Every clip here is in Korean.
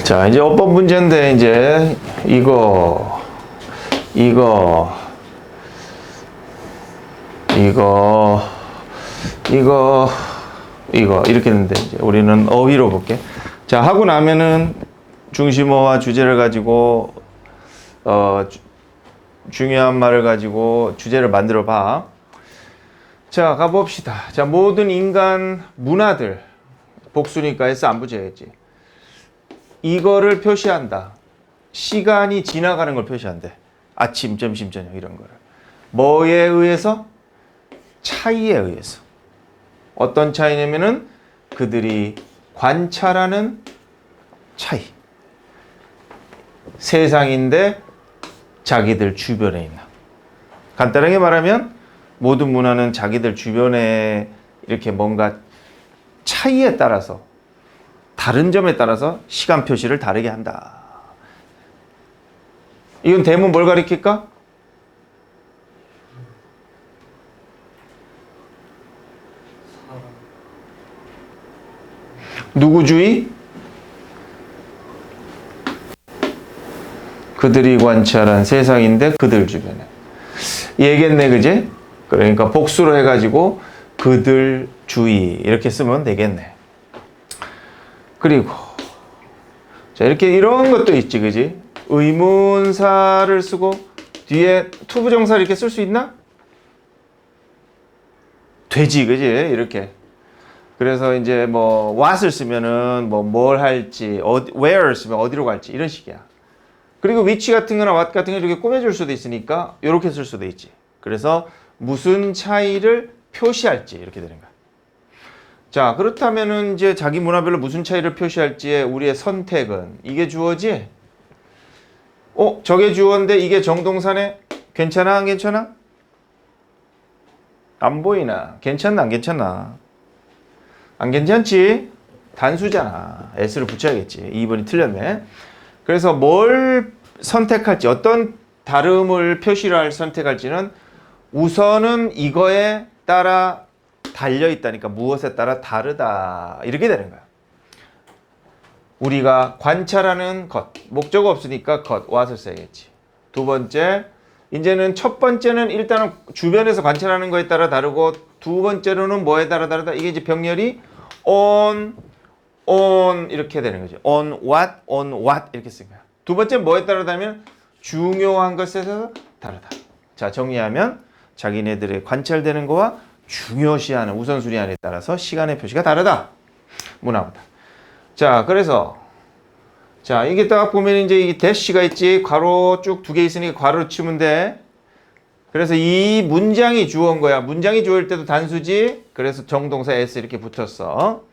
자, 이제 어법 문제인데, 이제, 이거, 이렇게 했는데, 이제 우리는 어휘로 볼게. 자, 하고 나면은 중심어와 주제를 가지고, 중요한 말을 가지고 주제를 만들어 봐. 자, 가봅시다. 자, 모든 인간 문화들, 복수니까 S 안 붙여야겠지. 이거를 표시한다. 시간이 지나가는 걸 표시한대. 아침, 점심, 저녁 이런 거를. 뭐에 의해서? 차이에 의해서. 어떤 차이냐면은 그들이 관찰하는 차이. 세상인데 자기들 주변에 있나. 간단하게 말하면 모든 문화는 자기들 주변에 이렇게 뭔가 차이에 따라서 다른 점에 따라서 시간 표시를 다르게 한다. 이건 대문 뭘 가리킬까? 누구주의? 그들이 관찰한 세상인데 그들 주변에. 얘겠네, 그지? 그러니까 복수로 해가지고 그들 주의 이렇게 쓰면 되겠네. 그리고 자, 이렇게 이런 것도 있지, 그지? 의문사를 쓰고 뒤에 투부정사를 이렇게 쓸 수 있나? 되지, 그지? 이렇게. 그래서 이제 뭐 what을 쓰면은 뭐 뭘 할지, where 쓰면 어디로 갈지 이런 식이야. 그리고 which 같은 거나 what 같은 거 이렇게 꾸며줄 수도 있으니까 이렇게 쓸 수도 있지. 그래서 무슨 차이를 표시할지 이렇게 되는 거야. 자, 그렇다면은 이제 자기 문화별로 무슨 차이를 표시할지에 우리의 선택은 이게 주어지? 저게 주어인데 이게 정동사네? 괜찮아, 안 괜찮아? 안 보이나? 괜찮나, 안 괜찮나? 안 괜찮지? 단수잖아. S를 붙여야겠지. 2번이 틀렸네. 그래서 뭘 선택할지, 어떤 다름을 표시를 할 선택할지는 우선은 이거에 따라 달려있다니까 무엇에 따라 다르다. 이렇게 되는 거야. 우리가 관찰하는 것. 목적어 없으니까 것, what을 써야겠지. 두 번째, 이제는 첫 번째는 일단은 주변에서 관찰하는 거에 따라 다르고 두 번째로는 뭐에 따라 다르다. 이게 이제 병렬이 on 이렇게 되는 거죠. on what 이렇게 쓴 거야. 두 번째 뭐에 따라 다르면 중요한 것에서 다르다. 자, 정리하면 자기네들의 관찰되는 거와 중요시하는 우선순위에 따라서 시간의 표시가 다르다. 문화보다. 자, 그래서 자, 이게 딱 보면 이제 이 대시가 있지. 괄호 쭉 두 개 있으니까 괄호를 치면 돼. 그래서 이 문장이 주어인 거야. 문장이 주어일 때도 단수지. 그래서 정동사 S 이렇게 붙였어.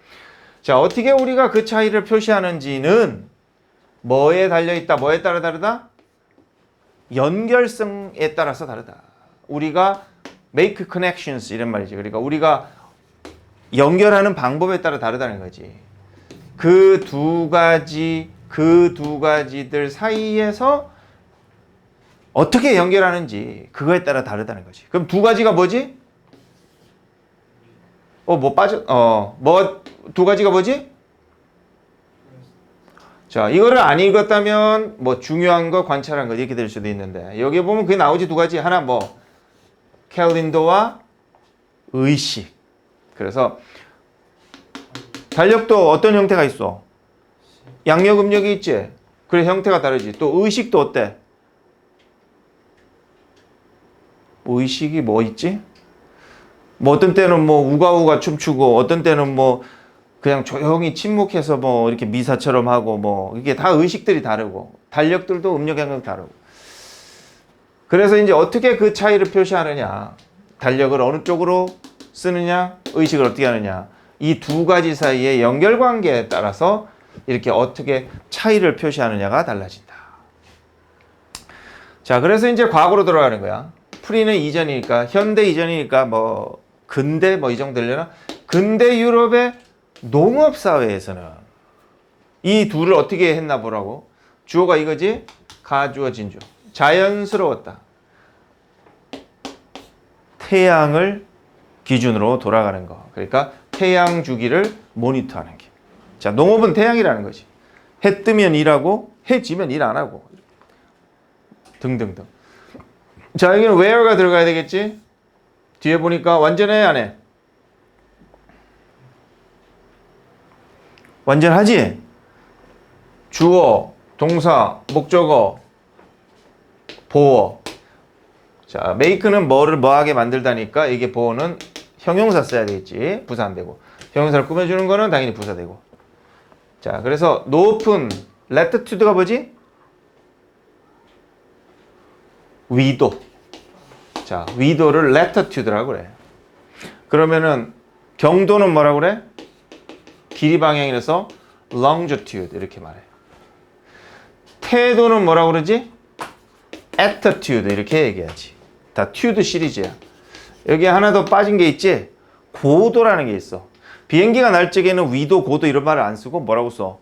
자, 어떻게 우리가 그 차이를 표시하는지는 뭐에 달려있다. 뭐에 따라 다르다? 연결성에 따라서 다르다. 우리가 make connections 이런 말이지. 그러니까 우리가 연결하는 방법에 따라 다르다는 거지. 그 두 가지들 사이에서 어떻게 연결하는지 그거에 따라 다르다는 거지. 그럼 두 가지가 뭐지? 두 가지가 뭐지? 자, 이거를 안 읽었다면 뭐 중요한 거, 관찰한 거 이렇게 될 수도 있는데 여기 보면 그게 나오지 두 가지. 하나 뭐 캘린더와 의식. 그래서 달력도 어떤 형태가 있어? 양력, 음력이 있지? 그래, 형태가 다르지. 또 의식도 어때? 의식이 뭐 있지? 뭐 어떤 때는 뭐 우가우가 춤추고 어떤 때는 뭐 그냥 조용히 침묵해서 뭐 이렇게 미사처럼 하고 뭐 이게 다 의식들이 다르고 달력들도 음력 양력 다르고. 그래서 이제 어떻게 그 차이를 표시하느냐, 달력을 어느 쪽으로 쓰느냐, 의식을 어떻게 하느냐, 이 두 가지 사이의 연결관계에 따라서 이렇게 어떻게 차이를 표시하느냐가 달라진다. 자, 그래서 이제 과거로 들어가는 거야. 프리는 이전이니까, 현대 이전이니까 뭐 근대 뭐 이 정도 되려나? 근대 유럽의 농업 사회에서는 이 둘을 어떻게 했나 보라고. 주어가 이거지? 가주어 진주. 자연스러웠다. 태양을 기준으로 돌아가는 거. 그러니까 태양 주기를 모니터하는 게. 자, 농업은 태양이라는 거지. 해 뜨면 일하고 해 지면 일 안 하고 등등등. 자, 여기는 where가 들어가야 되겠지? 뒤에 보니까 완전해 안 해? 완전하지? 주어, 동사, 목적어, 보어. 자, make는 뭐를 뭐하게 만들다니까 이게 보어는 형용사 써야 되겠지. 부사 안 되고. 형용사를 꾸며주는 거는 당연히 부사 되고. 자, 그래서 높은 latitude가 뭐지? 위도. 자, 위도를 latitude라고 그래. 그러면은 경도는 뭐라고 그래? 길이 방향이라서 longitude 이렇게 말해. 태도는 뭐라고 그러지? attitude 이렇게 얘기하지. 다 tude 시리즈야. 여기 하나 더 빠진 게 있지? 고도라는 게 있어. 비행기가 날 적에는 위도, 고도 이런 말을 안 쓰고 뭐라고 써?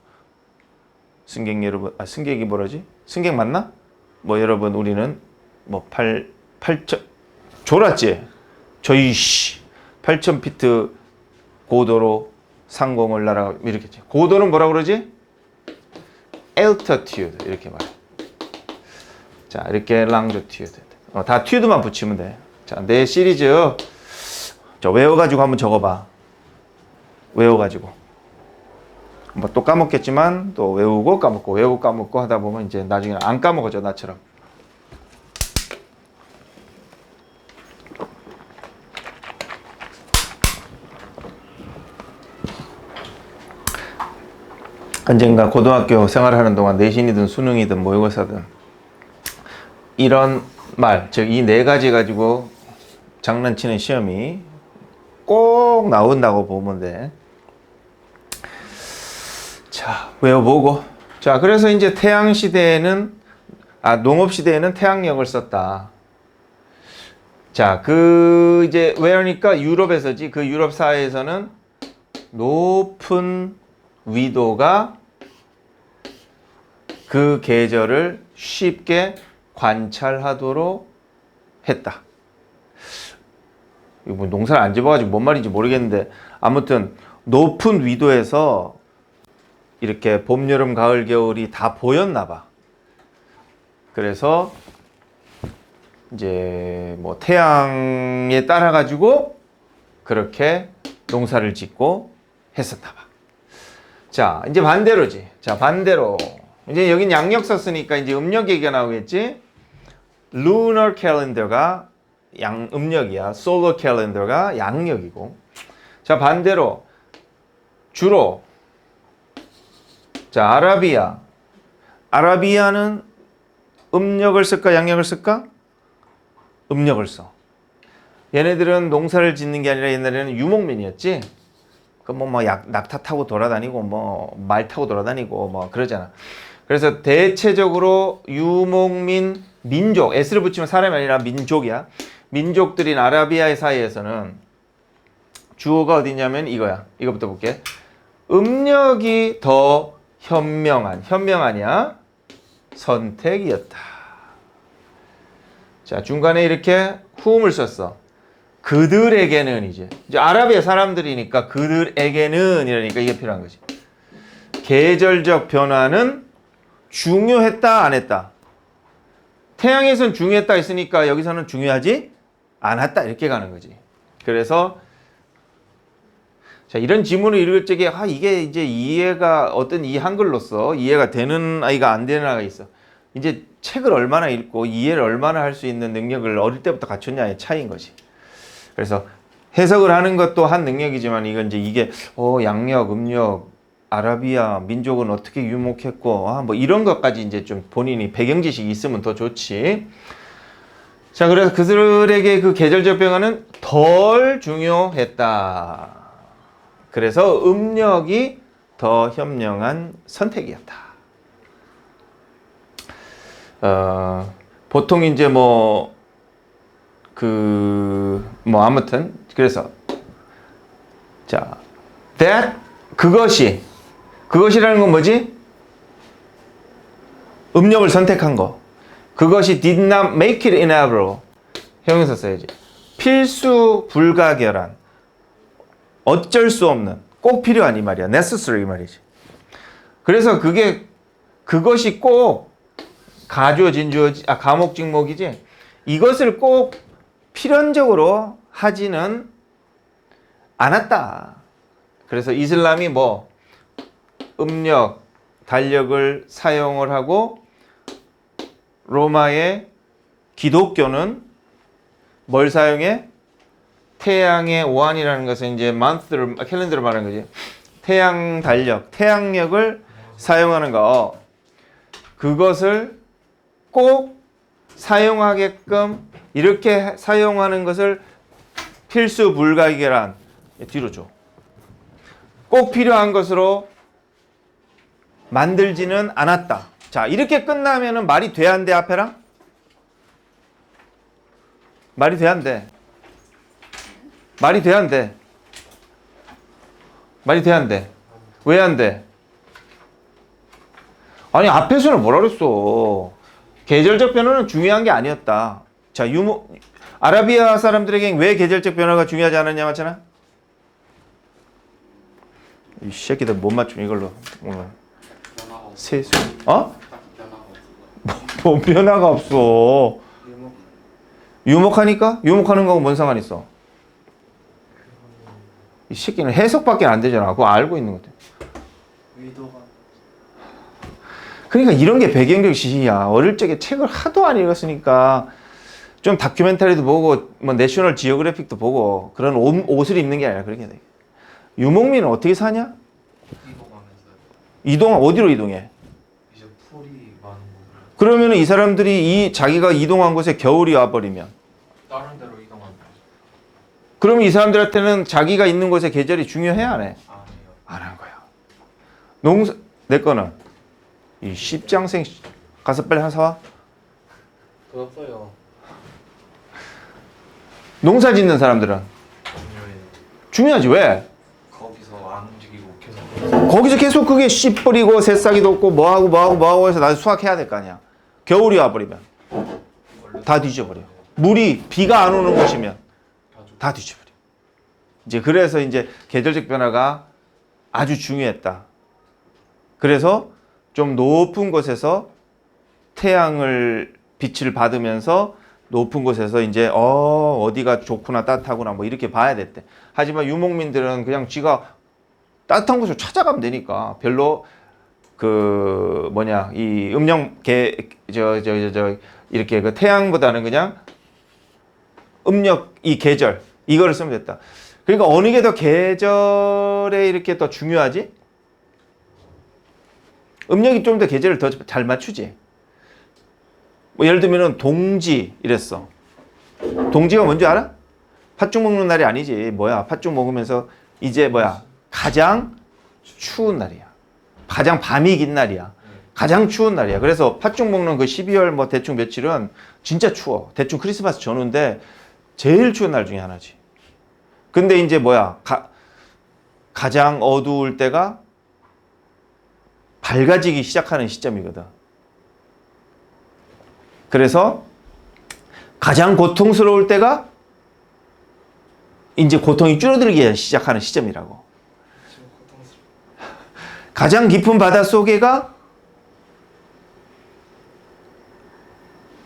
승객 여러분, 승객이 뭐라지? 승객 맞나? 뭐 여러분 우리는 뭐 8천 졸았지? 저희 8,000피트 고도로 상공을 날아가 이렇게 했지. 고도는 뭐라고 그러지? altitude 이렇게 말해. 자, 이렇게 longitude. 다 tude만 붙이면 돼. 자, 내 시리즈 저 외워가지고 한번 적어봐. 외워가지고. 뭐 또 까먹겠지만 또 외우고 까먹고 외우고 까먹고 하다 보면 이제 나중에 안 까먹어져 나처럼. 언젠가 고등학교 생활하는 동안 내신이든 수능이든 모의고사든 이런 말, 즉 이 네 가지 가지고 장난치는 시험이 꼭 나온다고 보면 돼. 자, 외워보고. 자, 그래서 이제 농업시대에는 태양력을 썼다. 자, 이제 where니까 유럽에서지. 그 유럽 사회에서는 높은 위도가 그 계절을 쉽게 관찰하도록 했다. 이거 뭐 농사를 안 집어가지고 뭔 말인지 모르겠는데 아무튼 높은 위도에서 이렇게 봄, 여름, 가을, 겨울이 다 보였나 봐. 그래서 이제 뭐 태양에 따라 가지고 그렇게 농사를 짓고 했었나 봐. 자, 이제 반대로지. 자, 반대로. 이제 여긴 양력 썼으니까 이제 음력 얘기가 나오겠지? lunar calendar가 음력이야. solar calendar가 양력이고. 자, 반대로. 주로. 자, 아라비아는 음력을 쓸까, 양력을 쓸까? 음력을 써. 얘네들은 농사를 짓는 게 아니라 옛날에는 유목민이었지? 낙타 타고 돌아다니고, 말 타고 돌아다니고, 그러잖아. 그래서 대체적으로 유목민 민족, S를 붙이면 사람이 아니라 민족이야. 민족들인 아라비아의 사이에서는 주어가 어디냐면 이거야. 이거부터 볼게. 음력이 더 현명하냐? 선택이었다. 자, 중간에 이렇게 후음을 썼어. 그들에게는 이제 아라비아 사람들이니까 그들에게는 이러니까 이게 필요한 거지. 계절적 변화는 중요했다, 안 했다? 태양에선 중요했다 했으니까 여기서는 중요하지 않았다 이렇게 가는 거지. 그래서 자, 이런 지문을 읽을 적에 이게 이제 이해가 어떤 이 한글로서 이해가 되는 아이가 안 되는 아이가 있어. 이제 책을 얼마나 읽고 이해를 얼마나 할 수 있는 능력을 어릴 때부터 갖췄냐의 차이인 거지. 그래서 해석을 하는 것도 한 능력이지만 이건 이게 양력, 음력, 아라비아 민족은 어떻게 유목했고 뭐 이런 것까지 이제 좀 본인이 배경 지식이 있으면 더 좋지. 자, 그래서 그들에게 그 계절적 변화는 덜 중요했다. 그래서 음력이 더 현명한 선택이었다. 보통 이제 아무튼 그래서 자, 그것이라는 건 뭐지? 음력을 선택한 거. 그것이 did not make it inevitable. 형용사 써야지. 필수 불가결한. 어쩔 수 없는. 꼭 필요한 이 말이야. necessary 이 말이지. 그래서 그게 그것이 꼭 가주어, 진주어, 가목직목이지. 이것을 꼭 필연적으로 하지는 않았다. 그래서 이슬람이 뭐 음력, 달력을 사용을 하고 로마의 기독교는 뭘 사용해? 태양의 오한이라는 것은 이제 month를 캘린더를 말하는 거지. 태양 달력, 태양력을 사용하는 거. 그것을 꼭 사용하게끔 이렇게 사용하는 것을 필수 불가결한 뒤로 줘. 꼭 필요한 것으로 만들지는 않았다. 자, 이렇게 끝나면은 말이 돼, 안 돼, 앞에랑? 말이 돼, 안 돼? 말이 돼, 안 돼? 말이 돼, 안 돼? 왜 안 돼? 아니, 앞에서는 뭐라 그랬어? 계절적 변화는 중요한 게 아니었다. 자, 아라비아 사람들에게 왜 계절적 변화가 중요하지 않았냐, 맞잖아? 이 새끼들 못 맞춤 이걸로. 세수. 어? 뭔 변화가 없어. 유목하니까? 유목하는 거하고 뭔 상관 있어? 이 새끼는 해석밖에 안 되잖아. 그거 알고 있는 것 같아. 그러니까 이런 게 배경적 지식이야. 어릴 적에 책을 하도 안 읽었으니까 좀 다큐멘터리도 보고 뭐 내셔널 지오그래픽도 보고 그런 옷을 입는 게 아니라 그렇게 돼. 유목민은 어떻게 사냐? 이동하면서. 어디로 이동해? 이제 풀이 많은 곳. 그러면 이 사람들이 자기가 이동한 곳에 겨울이 와버리면 다른 데로 이동하는 거죠. 그러면 이 사람들한테는 자기가 있는 곳에 계절이 중요해, 안 해? 아니요. 안 한 거야. 내 거는 이 십장생 가서 빨리 하나 사와. 돈 없어요. 농사 짓는 사람들은 중요해요. 중요하지. 왜? 거기서 안 움직이고 계속. 거기서 계속 그게 씨 뿌리고 새싹이도 없고 뭐하고 해서 나중에 수확해야 될 거 아니야. 겨울이 와버리면 다 뒤져버려. 비가 안 오는 곳이면 다 뒤져버려. 이제 그래서 이제 계절적 변화가 아주 중요했다. 그래서 좀 높은 곳에서 태양을 빛을 받으면서 높은 곳에서 이제 어디가 좋구나 따뜻하구나 뭐 이렇게 봐야 됐대. 하지만 유목민들은 그냥 지가 따뜻한 곳을 찾아가면 되니까 별로 이 음력 이렇게 그 태양보다는 그냥 음력 이 계절 이거를 쓰면 됐다. 그러니까 어느 게 더 계절에 이렇게 더 중요하지? 음력이 좀 더 계절을 더 잘 맞추지. 뭐 예를 들면은 동지 이랬어. 동지가 뭔지 알아? 팥죽 먹는 날이 아니지. 팥죽 먹으면서 이제 가장 추운 날이야. 가장 밤이 긴 날이야. 가장 추운 날이야. 그래서 팥죽 먹는 그 12월 뭐 대충 며칠은 진짜 추워. 대충 크리스마스 전후인데 제일 추운 날 중에 하나지. 근데 이제 가장 어두울 때가 밝아지기 시작하는 시점이거든. 그래서 가장 고통스러울 때가 이제 고통이 줄어들기 시작하는 시점이라고. 가장 깊은 바다 속에가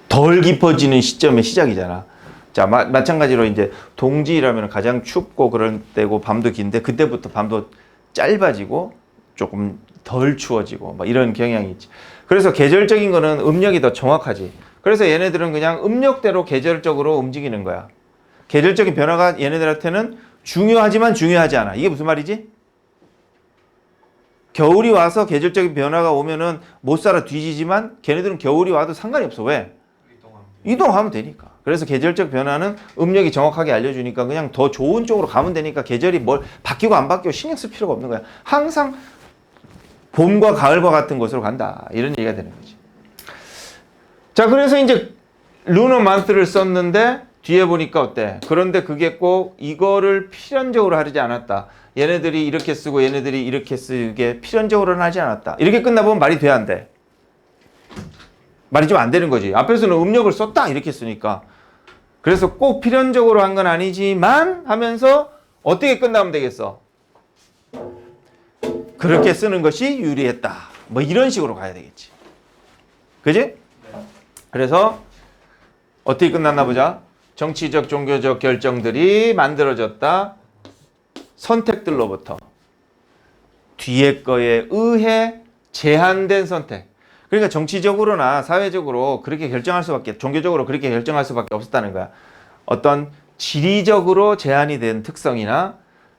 덜 깊어지는 시점의 시작이잖아. 자, 마찬가지로 이제 동지라면 가장 춥고 그럴 때고 밤도 긴데 그때부터 밤도 짧아지고 조금 덜 추워지고 뭐 이런 경향이 있지. 그래서 계절적인 거는 음력이 더 정확하지. 그래서 얘네들은 그냥 음력대로 계절적으로 움직이는 거야. 계절적인 변화가 얘네들한테는 중요하지만 중요하지 않아. 이게 무슨 말이지? 겨울이 와서 계절적인 변화가 오면은 못 살아 뒤지지만 걔네들은 겨울이 와도 상관이 없어. 왜? 이동하면 되니까. 그래서 계절적 변화는 음력이 정확하게 알려주니까 그냥 더 좋은 쪽으로 가면 되니까 계절이 바뀌고 안 바뀌고 신경 쓸 필요가 없는 거야. 항상 봄과 가을과 같은 곳으로 간다. 이런 얘기가 되는 거지. 자, 그래서 이제 루너 만트를 썼는데 뒤에 보니까 어때? 그런데 그게 꼭 이거를 필연적으로 하지 않았다. 얘네들이 이렇게 쓰고 얘네들이 이렇게 쓰게 필연적으로는 하지 않았다. 이렇게 끝나보면 말이 돼, 안 돼? 말이 좀 안 되는 거지. 앞에서는 음력을 썼다 이렇게 쓰니까. 그래서 꼭 필연적으로 한 건 아니지만 하면서 어떻게 끝나면 되겠어? 그렇게 쓰는 것이 유리했다. 뭐 이런 식으로 가야 되겠지. 그지? 네. 그래서 어떻게 끝났나 보자. 정치적, 종교적 결정들이 만들어졌다. 선택들로부터 뒤에 거에 의해 제한된 선택. 그러니까 정치적으로나 사회적으로 그렇게 결정할 수밖에, 종교적으로 그렇게 결정할 수밖에 없었다는 거야. 어떤 지리적으로 제한이 된 특성이나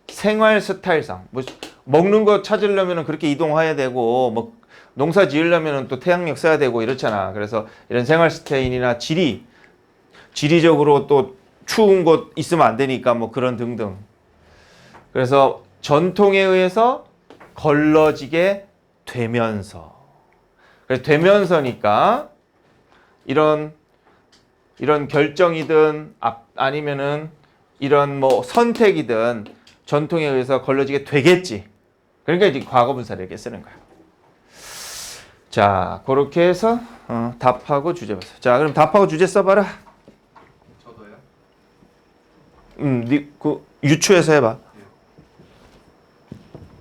생활 스타일상, 뭐 먹는 거 찾으려면 그렇게 이동해야 되고, 뭐 농사 지으려면 또 태양력 써야 되고 이렇잖아. 그래서 이런 생활 스타일이나 지리적으로 또 추운 곳 있으면 안 되니까 뭐 그런 등등. 그래서 전통에 의해서 걸러지게 되면서. 그래서 되면서니까 이런 결정이든 아니면은 이런 뭐 선택이든 전통에 의해서 걸러지게 되겠지. 그러니까 이제 과거분사를 이렇게 쓰는 거야. 자, 그렇게 해서 답하고 주제 봤어. 자, 그럼 답하고 주제 써봐라. 저도요? 그 유추해서 해봐.